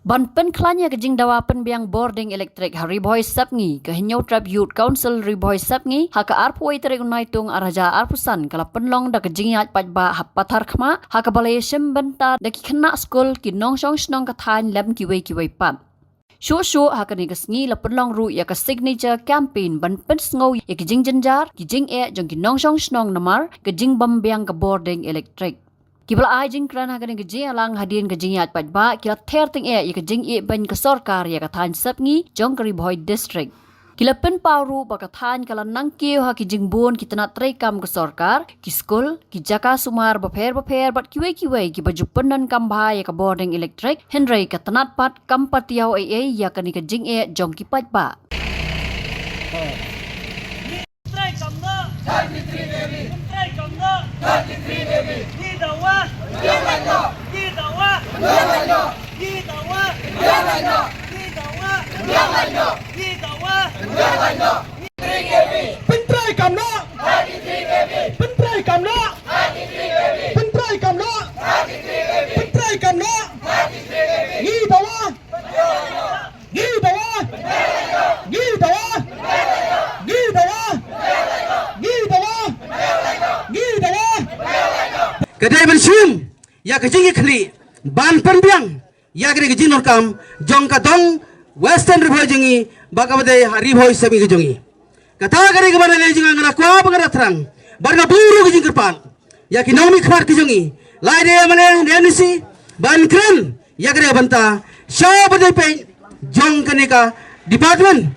Ban pen klanya kejing dawa pen biang boarding elektrik hari boy sapngi ke hinyau trap youth council riboy sapngi haka arpoi tere unaitung araja arpusan kala penlong da kejing yat pajba hapatar khma haka balai shem benta da ki khna school ki nong shong shnong ka than lam ki wei pam Shu haka ni kasngi la penlong ru ya ka signature campaign ban pen sngo ya kejing jenjar kejing jong ki nong shong shnong namar kejing bam biang ka boarding elektrik Kibla ajing kerana kena kejing alang hadirin kejing yat pajba kila ter ting ya kejing ban ke sorkar ya kathan sapngi jong kari boy district. Kila pen pauru bakathan kala nangkiu ha kejing bun kita nak kam ke sorkar ki skul ki jaka sumar baper bat kiwe ki baju penan kambha ya ke boarding electric henry katanat pat kampatiau ya kani kejing jong ki pajba. Kedai bensin ya kejing kli ban penbiang ya kejing norkam jong kadong western riboy jengi bakabade riboy semi kejongi kata kare ke mana lejing ngana kwa bangara terang barga buru kejing kerpan ya kinomi khmar kejongi lai de mane nenisi ban kren ya kare banta sha bade pe jong kanika department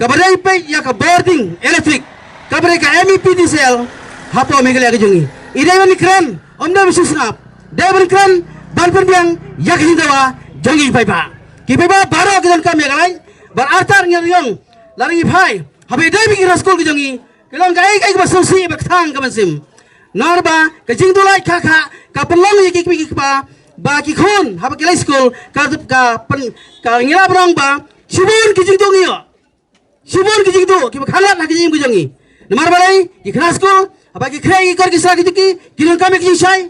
kabare pe ya ka boarding electric kabare ka MEP diesel hapo megale kejongi Ide ban keren, onda mesti snap. Dia ban keren, ban penbiang, ya kejing dawa, jongi paipa. Ki paipa baro kejon kami galai, bar artar nyong, laringi pai. Habe dai bigi raskol kejongi, kelong kai basausi baktang kamansim. Norba kejing dulai kakak, kapelong yiki bigi ba, ba ki khon, habe kelai skol, ka ngila brong ba, shubun kejing dongi yo. Shubun kejing do, ki khalat na kejing kejongi. Namar balai, ki khnas skol, Abagi krai ikor kisah gitu kilon kami kisah say,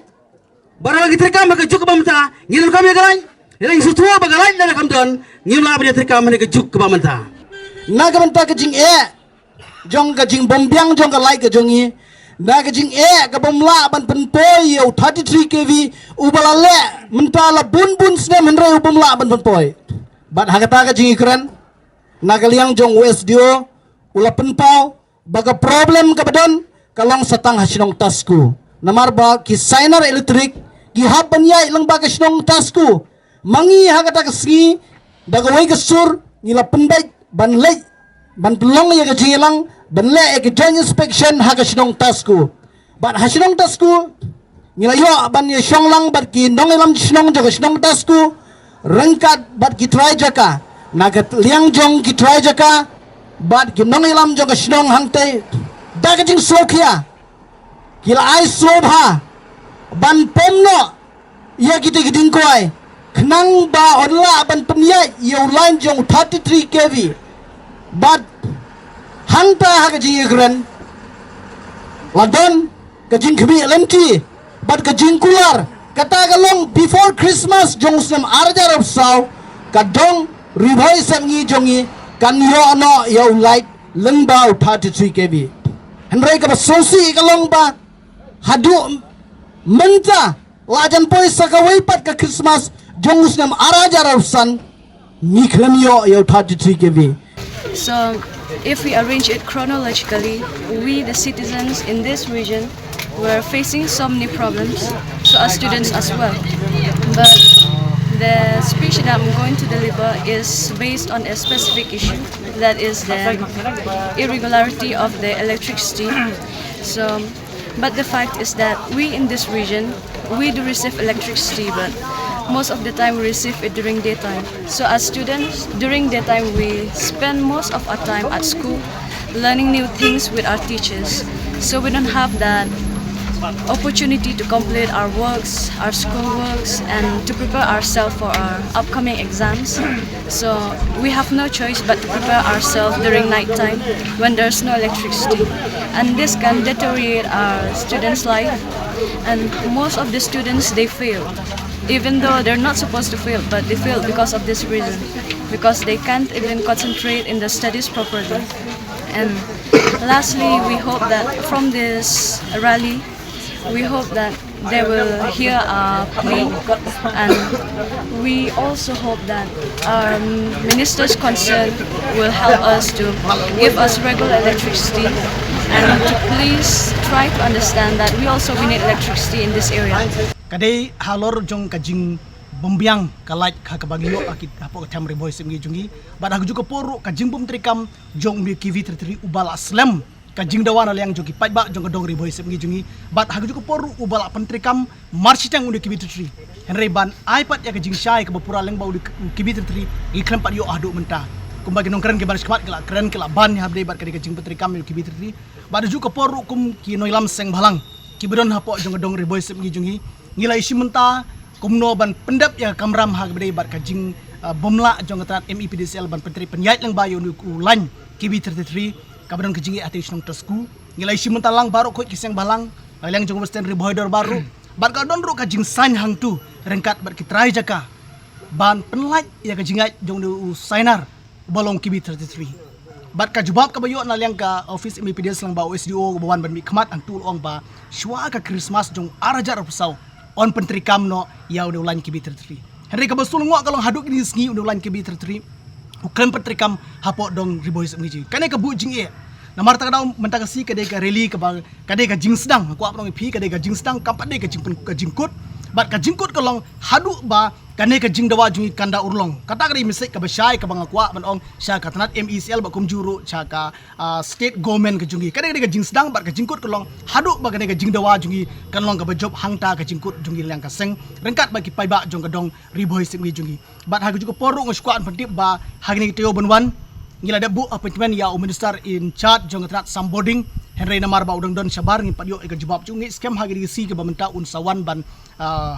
barang lagi terkam bagai juk bamta, ngilon kami galai, yang sutua bagalai dan kamdon, ngilon abadi terkam mereka juk bamta. Naga banta kejing jong kejing bombiang jong galai kejongi, naga kejing kebomla ban penpoi yau 33 kV ubalale mentala bun sne menre ubomla ban penpoi. Bat hagata kejing ikran, naga liang jong west dio, ula penpau, baga problem kebadan. Kalong satang hasinong tasku namar ba ki signer electric ki haban ya ilang ba hasinong tasku mangi hagata kasgi dagawai kasur nila penbai ban lei ban pelong ya kajilang ban le ke joint inspection hasinong tasku ban hasinong tasku nila yo ban ya shonglang bat ki nong ilam hasinong jaga hasinong tasku rengkat bat ki try jaka nagat liang jong ki try jaka bat ki nong ilam jaga hasinong hangtai Dagajing slokia kila ai slobha ban pomno ya kita giding koi knang ba onla ban pemya yo line jong 33 kV but hanta hagajing igran ladon kajing kbi LMT but kajing kular kata galong before Christmas jong sem arjar of saw kadong riboy samngi jongi kan yo no yo light lengba 33 kV Henry ka sosi kalong ba hadu menta lajan poi sakawai pat ka Christmas jongus nam araja rausan niklam yo 33 kV. So if we arrange it chronologically, we the citizens in this region were facing so many problems, so as students as well. But the speech that I'm going to deliver is based on a specific issue, that is the irregularity of the electricity. So, but the fact is that we in this region, we do receive electricity, but most of the time we receive it during daytime. So as students, during daytime we spend most of our time at school, learning new things with our teachers. So we don't have that opportunity to complete our works, our school works, and to prepare ourselves for our upcoming exams. So we have no choice but to prepare ourselves during night time when there's no electricity, and this can deteriorate our students' life, and most of the students, they fail. even though they're not supposed to fail, but they fail because of this reason, because they can't even concentrate in the studies properly. And lastly, we hope that from this rally, we hope that they will hear our plea, and we also hope that our ministers concerned will help us to give us regular electricity, and to please try to understand that we need electricity in this area. Kadai halor jong kajing bombiang kalait kakabagyo akit hapo katam riboy semgi jungi bad hagu juga poru kajing bom trikam jong mi kivi tri ubal aslam kajing dawana liang jogi pai ba jong dong riboy semgi jungi bad hagu juga poru ubal pentrikam marchitang undi kivi tri henry ban iPad ya kajing syai ke bapura leng bau kivi tri ikram pat yo adu menta kumbagi nong keren ke baris kemat keren ke ban ya habde bad kajing pentrikam yo kivi tri bad juga poru kum ki noilam seng balang kibidon hapo jong dong riboy semgi jungi ngilai isi menta kumno ban pendap ya kamram ha gede bar kajing bomla jong tat MEPDCL ban pentri penyait lang bayo ni ulan kibi 33 kabadon kajing ati snong tasku ngilai isi menta lang baru ko kiseng balang lang jong western riboider baru bar kadon ru kajing san hang tu rengkat bar kitrai jaka ban penlait ya kajing jong du sainar balong kibi 33 bat ka jubab ka bayo na liang ka office MEPDS lang ba OSDO bawan ban mi khamat ang tulong ba shwa ka Christmas jong arajar pusau on pentri kamno ya udah ulan kibi 33 Henry ka basul ngok kalau haduk ini sengi udah ulan kibi 33 ukran pentri kam hapo dong riboy semgi kane ka bujing e namar ta daw menta ka si kade ka rally ka ba kade ka jing sedang aku apong pi kade ka jing sedang kampat de ka jingkut bat ka jingkut kalong haduk ba kane ka jing dawa jungi kanda urlong kata kari misik ka basyai ka bang akwa ban ong sya ka tanat MECL ba kum juru sya ka state government ka jungi kade ka jing sedang bat ka jingkut kalong haduk ba kane ka jing dawa jungi kanlong ka bajob hangta ka jingkut jungi liang ka seng rengkat bagi pai ba jong ka dong riboy semgi jungi bat hagu juga poru nguskuan pentip ba hagni teo benwan ngila da bu appointment ya minister in charge jong ka samboding Henry namar ba udang don sabar ngi padyo ka jawab jungi scam hagi si ka bamenta unsawan ban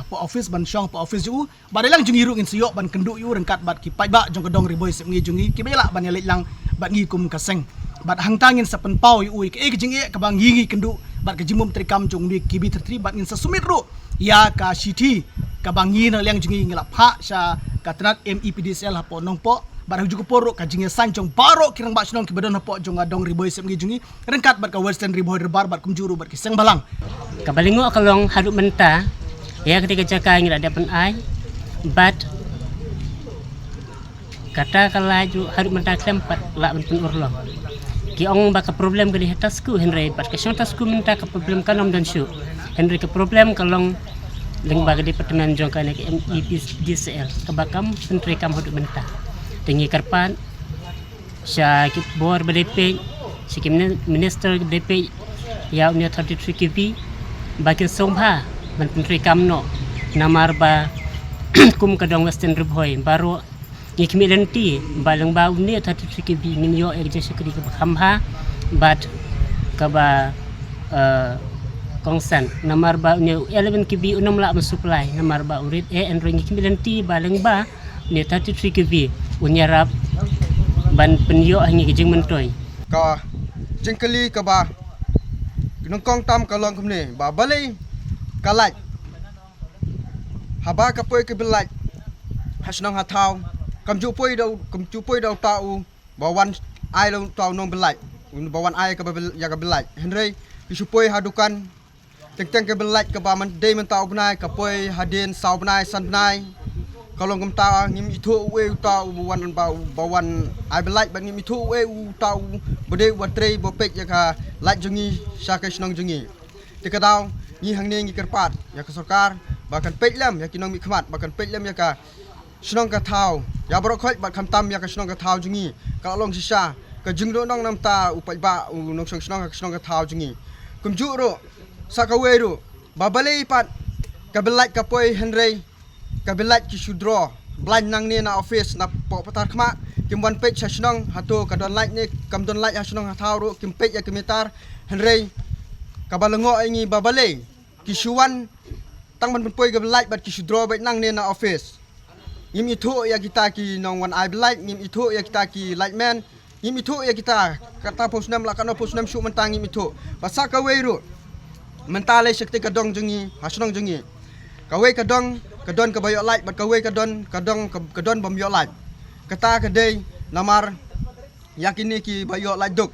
po office ban syong po office ju badalang jungi ru ngin siyo ban kenduk yu rengkat bat ki pai ba jong kadong riboy semgi jungi ki bela ban yalit lang bat ngi kum kaseng bat hangtangin sa penpau yu ke jingi ka bang ngi kenduk bat ka jimum trikam jong ni kibi tertri bat ngin sa sumit ru ya ka city ka bang ngi na liang jungi ngila pha sa ka tanat MEPDCL hapo nongpo barang juga porok kajingnya sancong barok kirang bak sunong kibadon hapo jong adong riboy semgi jungi rengkat bat ka western riboy bar bat kumjuru bat kiseng balang kabalingo kalong haduk menta ya ketika jaka ngira dapan ai bat kata kalaju haduk menta klempat la pun urlong ki ong baka problem kali hatasku Henry bat ka tasku menta ka problem kanom dan syu Henry ka problem kalong leng baga departemen jong ka nek MEPDCL kabakam pentri kam haduk menta tinggi karpan sya kip bor BDP si minister BDP ya unia 33 kv bagi sombha man pentri kamno namar ba kum kadong western riboy baru ngikmi lenti balang ba unia 33 kv min yo ek jesu kedi kamha bat kaba kongsan namar ba unia 11 kv unam la supply namar ba urit and ngikmi lenti balang ba unia 33 kv unyarap ban penyo hangi kijing mentoy ka jengkeli ka ba nongkong tam kalong kumne ba balai kalat haba ka poi ke belat hasnong hatau kam ju poi dau tau bawan ai dau tau nong belat bawan ai ka ya ka belat henry isu poi hadukan teng ke belat ka ba man dei man tau benai ka poi hadin sau benai san benai kalau ngam ta ngim itu we ta bawan ai belai ban ngim itu we ta bode watre bopek ya ka laj jungi syaka snong jungi tikadau ni hangne ngi kerpat ya ka sarkar bahkan peklam ya kinong mi khmat bahkan peklam ya ka snong ka thau ya bro khoi ba kham tam ya ka snong ka thau jungi ka long sisa ka jingdo nong nam ta upai ba nong snong ka thau jungi kumju ro saka we ro babalei pat ka belai ka poi henry kabilat ki sudro blind nang ni na office na po patar khma kim wan page hasnong hato kadon like ni kam don like hasnong hatau ro kim page ya kimitar henry kabalango ingi babale ki suwan tang man poi kabilat bat ki sudro bet nang ni na office ngim itu ya kita ki nong wan I like ngim itu ya kita ki like man ngim itu ya kita kata posnam la kana posnam syu mentang ngim itu pasaka we ro mentale sekte kadong jungi hasnong jungi kawe kadong kadon ka bayok lait bat kawe kadon bom yok lait kata kedai namar yakini ki bayok lait duk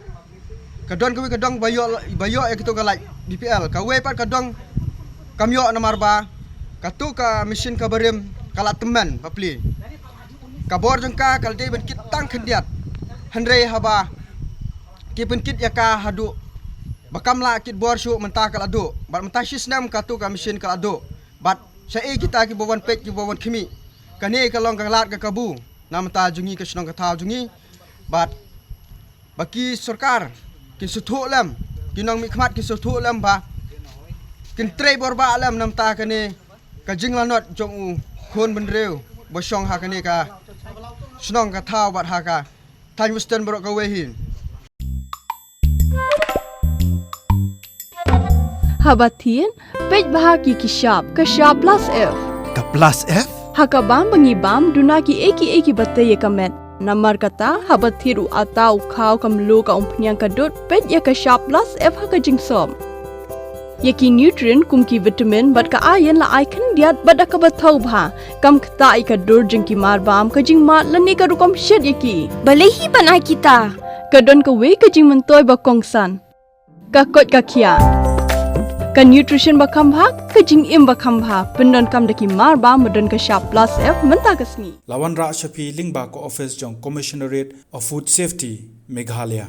kadon kawe kadon bayok ya kitu ka lait BPL kawe pat kadon kamyok namar ba katu ka mesin ka barim kala teman papli kabor jengka kalde ben kit tang kendiat henre haba ki ben kit yaka hadu bakamla kit bor syu mentah kala adu bat mentah sistem katu ka mesin kala adu bat sai kita ki bawan pek ki bawan khimi kane kalong kanglat ka kabu nam ta jungi ka snong ka thau jungi bat baki sarkar kin suthu lam kinong mi khmat ki suthu lam ba kin tre bor ba lam nam ta kane ka jing lanot jong u khon ben reu bo shong ha kane ka snong ka thau bat ha ka tan western bro ka wehin Habatin, pej bahagi kishap, kashap plus F. Ka plus F? Hakabam bangibam, dunaki eki batay kamet. Namar kata, habatiru atau kau kamlu ka umpnyang kadut, pej ya kashap plus F haka jingsom. Yaki nutrient kumki vitamin bat ka ayan la ikan diat bat ka batau bha. Kam kata ikadur jengki marbam ka jing mat lani ka rukom shed yaki. Balehi banai kita. Kadon ka we ka jing mentoy bakongsan. Kakot ka kia. Ka nutrition bakam bha ka jing im bakam bha pendon kam daki marba medon ka sharp plus F menta kasni Lawan Ra Shafi Lingba ko office jong Commissionerate of Food Safety Meghalaya.